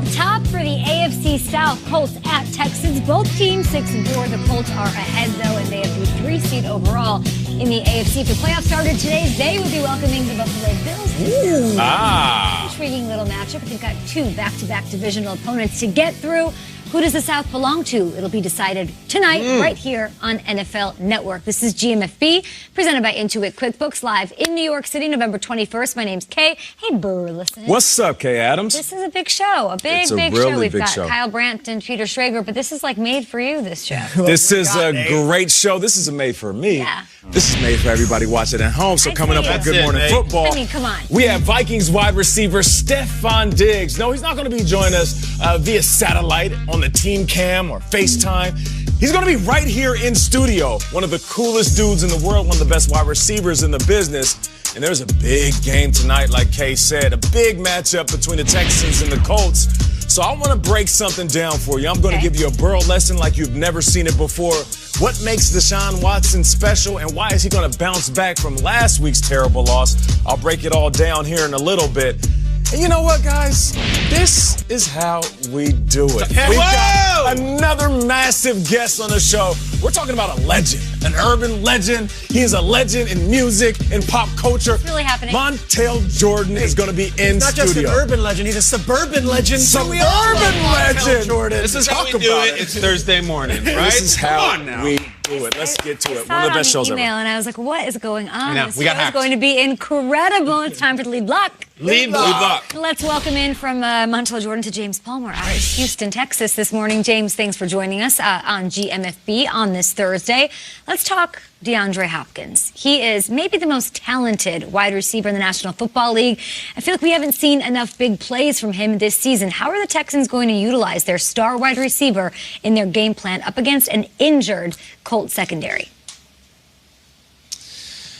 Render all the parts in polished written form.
Up top for the AFC South, Colts at Texans. Both teams 6-4. The Colts are ahead, though, and they have the 3 seed overall in the AFC. If the playoffs started today, they would be welcoming the Buffalo Bills. Intriguing little matchup. They've got 2 back-to-back divisional opponents to get through. Who does the South belong to? It'll be decided tonight right here on NFL Network. This is GMFB, presented by Intuit QuickBooks, live in New York City, November 21st. My name's Kay. Hey, Burleson. What's up, Kay Adams? This is a big show, a big show. We've got Kyle Brandt and Peter Schrager, but this is like made for you, this show. This is a great show. This is made for me. Yeah. This is made for everybody watching at home. So coming up on Good Morning Football, I mean, come on. We have Vikings wide receiver Stefon Diggs. No, he's not going to be joining us via satellite on the team cam or FaceTime. He's going to be right here in studio. One of the coolest dudes in the world, one of the best wide receivers in the business. And there's a big game tonight, like Kay said, a big matchup between the Texans and the Colts. So I want to break something down for you. I'm going to give you a Burrow lesson like you've never seen it before. What makes Deshaun Watson special, and why is he going to bounce back from last week's terrible loss? I'll break it all down here in a little bit. And you know what, guys? This is how we do it. We've got another massive guest on the show. We're talking about a legend, an urban legend. He is a legend in music and pop culture. It's really happening. Montel Jordan is going to be in studio. Not just an urban legend, he's a suburban legend. Suburban legend. Jordan. This is how we do it. It's Thursday morning, right? This is how we do it. Let's get to it. One of the best shows ever. And I was like, what is going on? This show is going to be incredible. It's time for the lead block. Lead block. Let's welcome in from Montel Jordan to James Palmer out of Houston, Texas this morning. James, thanks for joining us on GMFB on this Thursday. Let's talk DeAndre Hopkins. He is maybe the most talented wide receiver in the National Football League. I feel like we haven't seen enough big plays from him this season. How are the Texans going to utilize their star wide receiver in their game plan up against an injured Colts secondary?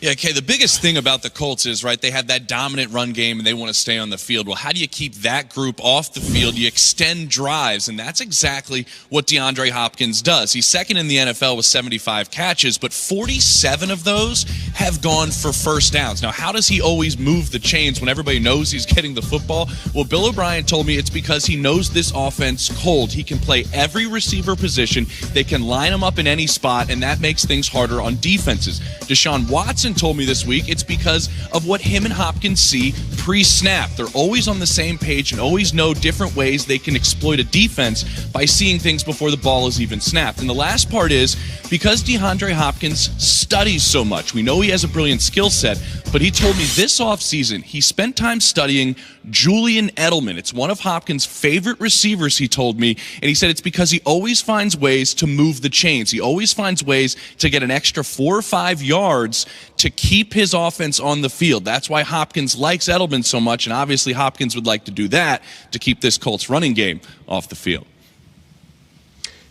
Yeah, Kay, the biggest thing about the Colts is, right, they have that dominant run game and they want to stay on the field. Well, how do you keep that group off the field? You extend drives, and that's exactly what DeAndre Hopkins does. He's second in the NFL with 75 catches, but 47 of those have gone for first downs. Now, how does he always move the chains when everybody knows he's getting the football? Well, Bill O'Brien told me it's because he knows this offense cold. He can play every receiver position. They can line him up in any spot, and that makes things harder on defenses. Deshaun Watson told me this week it's because of what him and Hopkins see pre-snap. They're always on the same page and always know different ways they can exploit a defense by seeing things before the ball is even snapped. And the last part is because DeAndre Hopkins studies so much. We know he has a brilliant skill set, but he told me this offseason he spent time studying Julian Edelman. It's one of Hopkins' favorite receivers, he told me, and he said it's because he always finds ways to move the chains. He always finds ways to get an extra 4 or 5 yards to keep his offense on the field. That's why Hopkins likes Edelman so much, and obviously Hopkins would like to do that to keep this Colts running game off the field.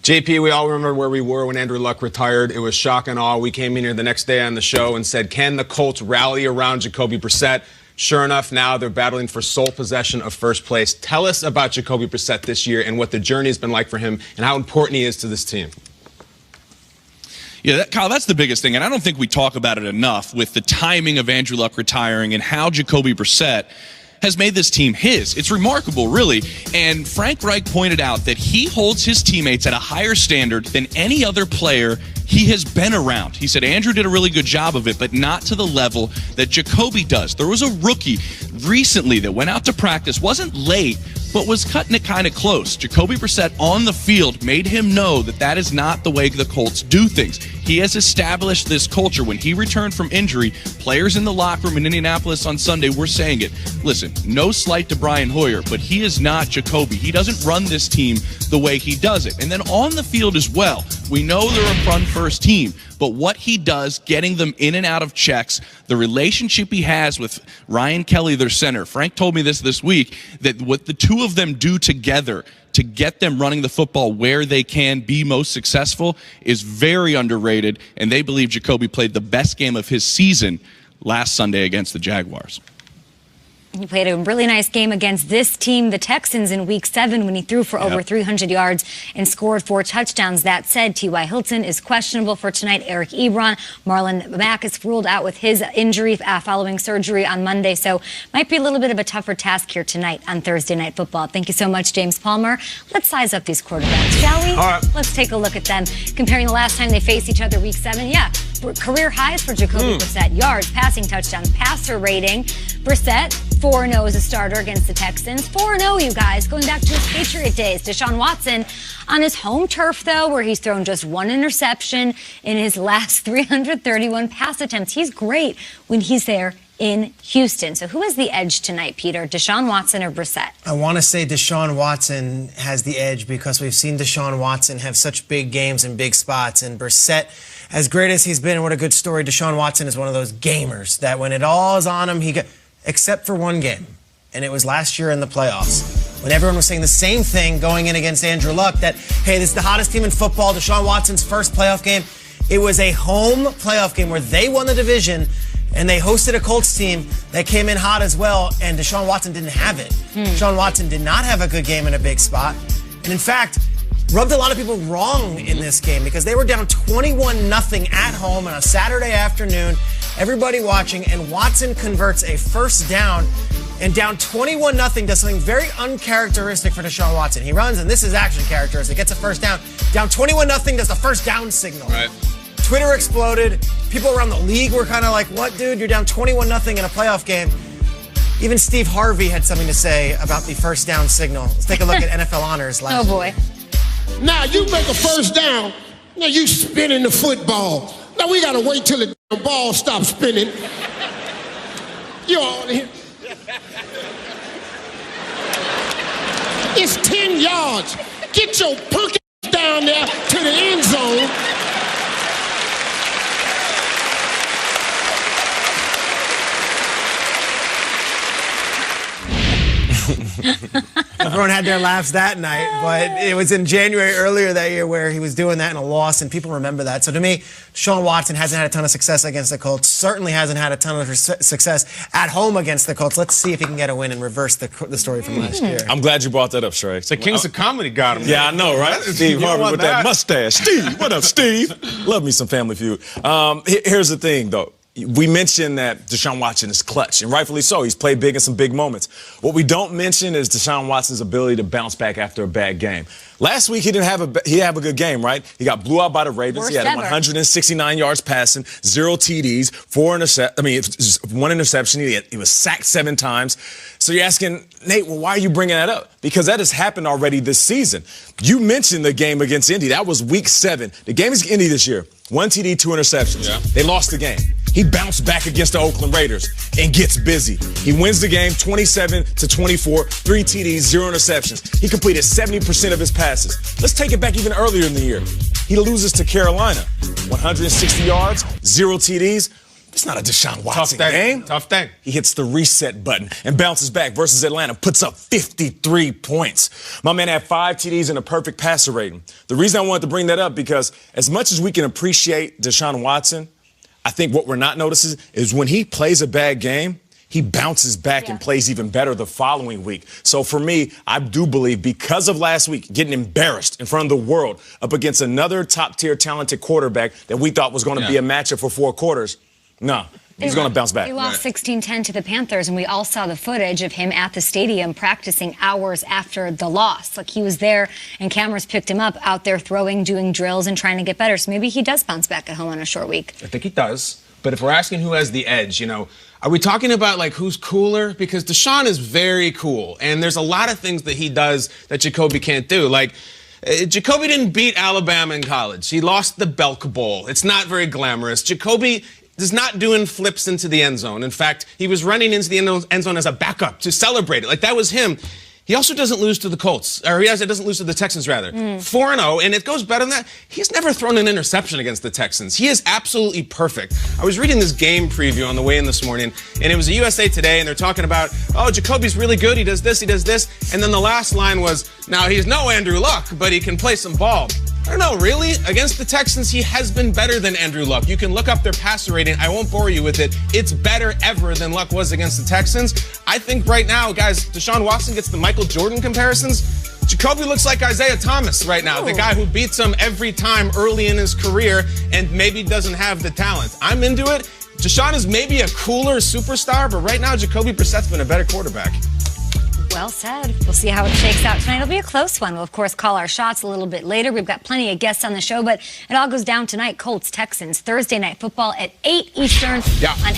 JP, we all remember where we were when Andrew Luck retired. It was shock and awe. We came in here the next day on the show and said, can the Colts rally around Jacoby Brissett? Sure enough, now they're battling for sole possession of first place. Tell us about Jacoby Brissett this year and what the journey has been like for him and how important he is to this team. Yeah, Kyle, that's the biggest thing, and I don't think we talk about it enough with the timing of Andrew Luck retiring and how Jacoby Brissett has made this team his. It's remarkable, really. And Frank Reich pointed out that he holds his teammates at a higher standard than any other player he has been around. He said Andrew did a really good job of it, but not to the level that Jacoby does. There was a rookie recently that went out to practice, wasn't late, but was cutting it kind of close. Jacoby Brissett on the field made him know that that is not the way the Colts do things. He has established this culture. When he returned from injury, players in the locker room in Indianapolis on Sunday were saying it. Listen, no slight to Brian Hoyer, but he is not Jacoby. He doesn't run this team the way he does it. And then on the field as well, we know they're a run-first team, but what he does, getting them in and out of checks, the relationship he has with Ryan Kelly, their center. Frank told me this week, that what the two of them do together to get them running the football where they can be most successful is very underrated, and they believe Jacoby played the best game of his season last Sunday against the Jaguars. He played a really nice game against this team, the Texans, in Week 7 when he threw for over 300 yards and scored 4 touchdowns. That said, T.Y. Hilton is questionable for tonight. Eric Ebron, Marlon Mack is ruled out with his injury following surgery on Monday. So might be a little bit of a tougher task here tonight on Thursday Night Football. Thank you so much, James Palmer. Let's size up these quarterbacks, shall we? All right. Let's take a look at them. Comparing the last time they faced each other, Week 7, career highs for Jacoby Brissett. Yards, passing touchdowns, passer rating. Brissett, 4-0 as a starter against the Texans. 4-0, you guys, going back to his Patriot days. Deshaun Watson on his home turf, though, where he's thrown just 1 interception in his last 331 pass attempts. He's great when he's there in Houston. So who has the edge tonight, Peter? Deshaun Watson or Brissett? I want to say Deshaun Watson has the edge because we've seen Deshaun Watson have such big games and big spots. And Brissett, as great as he's been, and what a good story, Deshaun Watson is one of those gamers that when it all is on him, except for one game. And it was last year in the playoffs when everyone was saying the same thing going in against Andrew Luck, that, hey, this is the hottest team in football, Deshaun Watson's first playoff game. It was a home playoff game where they won the division, and they hosted a Colts team that came in hot as well, and Deshaun Watson didn't have it. Deshaun Watson did not have a good game in a big spot. And in fact, rubbed a lot of people wrong in this game because they were down 21-0 at home on a Saturday afternoon. Everybody watching, and Watson converts a first down, and down 21-0 does something very uncharacteristic for Deshaun Watson. He runs, and this is action characteristic, gets a first down. Down 21-0 does the first down signal. Right. Twitter exploded. People around the league were kind of like, what, dude? You're down 21-0 in a playoff game. Even Steve Harvey had something to say about the first down signal. Let's take a look at NFL honors last boy. Now you make a first down. Now you spinning the football. Now we gotta wait till the damn ball stops spinning. You all here. It's 10 yards. Get your punk ass down there to the end zone. Everyone had their laughs that night, but it was in January earlier that year where he was doing that in a loss, and people remember that. So to me, Deshaun Watson hasn't had a ton of success against the Colts, certainly hasn't had a ton of success at home against the Colts. Let's see if he can get a win and reverse the story from last year. I'm glad you brought that up, Shrey. It's the Kings of Comedy got him. Yeah, I know, right? Steve Harvey with that mustache. Steve, what up, Steve? Love me some Family Feud. Here's the thing, though. We mentioned that Deshaun Watson is clutch, and rightfully so. He's played big in some big moments. What we don't mention is Deshaun Watson's ability to bounce back after a bad game. Last week, he didn't have a good game, right? He got blew out by the Ravens. He had 169 yards passing, 0 TDs, 1 interception. He was sacked 7 times. So you're asking, Nate, well, why are you bringing that up? Because that has happened already this season. You mentioned the game against Indy. That was Week 7. The game is Indy this year. 1 TD, 2 interceptions. Yeah. They lost the game. He bounced back against the Oakland Raiders and gets busy. He wins the game 27-24, 3 TDs, 0 interceptions. He completed 70% of his passes. Let's take it back even earlier in the year. He loses to Carolina. 160 yards, 0 TDs. It's not a Deshaun Watson game. Tough thing. He hits the reset button and bounces back versus Atlanta, puts up 53 points. My man had 5 TDs and a perfect passer rating. The reason I wanted to bring that up because as much as we can appreciate Deshaun Watson, I think what we're not noticing is when he plays a bad game, he bounces back and plays even better the following week. So for me, I do believe because of last week, getting embarrassed in front of the world up against another top-tier talented quarterback that we thought was going to be a matchup for 4 quarters, no. He's going to bounce back. They lost 16-10 to the Panthers, and we all saw the footage of him at the stadium practicing hours after the loss. Like, he was there, and cameras picked him up out there throwing, doing drills, and trying to get better. So maybe he does bounce back at home on a short week. I think he does. But if we're asking who has the edge, are we talking about, like, who's cooler? Because Deshaun is very cool, and there's a lot of things that he does that Jacoby can't do. Like, Jacoby didn't beat Alabama in college. He lost the Belk Bowl. It's not very glamorous. Jacoby is not doing flips into the end zone. In fact, he was running into the end zone as a backup to celebrate it. Like, that was him. He also doesn't lose to the Colts, or he doesn't lose to the Texans, rather. 4-0, and it goes better than that. He's never thrown an interception against the Texans. He is absolutely perfect. I was reading this game preview on the way in this morning, and it was a USA Today, and they're talking about, oh, Jacoby's really good. He does this, and then the last line was, now, he's no Andrew Luck, but he can play some ball. I don't know, really. Against the Texans, he has been better than Andrew Luck. You can look up their passer rating. I won't bore you with it. It's better ever than Luck was against the Texans. I think right now, guys, Deshaun Watson gets the Michael Jordan comparisons. Jacoby looks like Isaiah Thomas right now, the guy who beats him every time early in his career and maybe doesn't have the talent. I'm into it. Deshaun is maybe a cooler superstar, but right now, Jacoby Brissett's been a better quarterback. Well said. We'll see how it shakes out tonight. It'll be a close one. We'll, of course, call our shots a little bit later. We've got plenty of guests on the show, but it all goes down tonight. Colts, Texans, Thursday Night Football at 8 Eastern on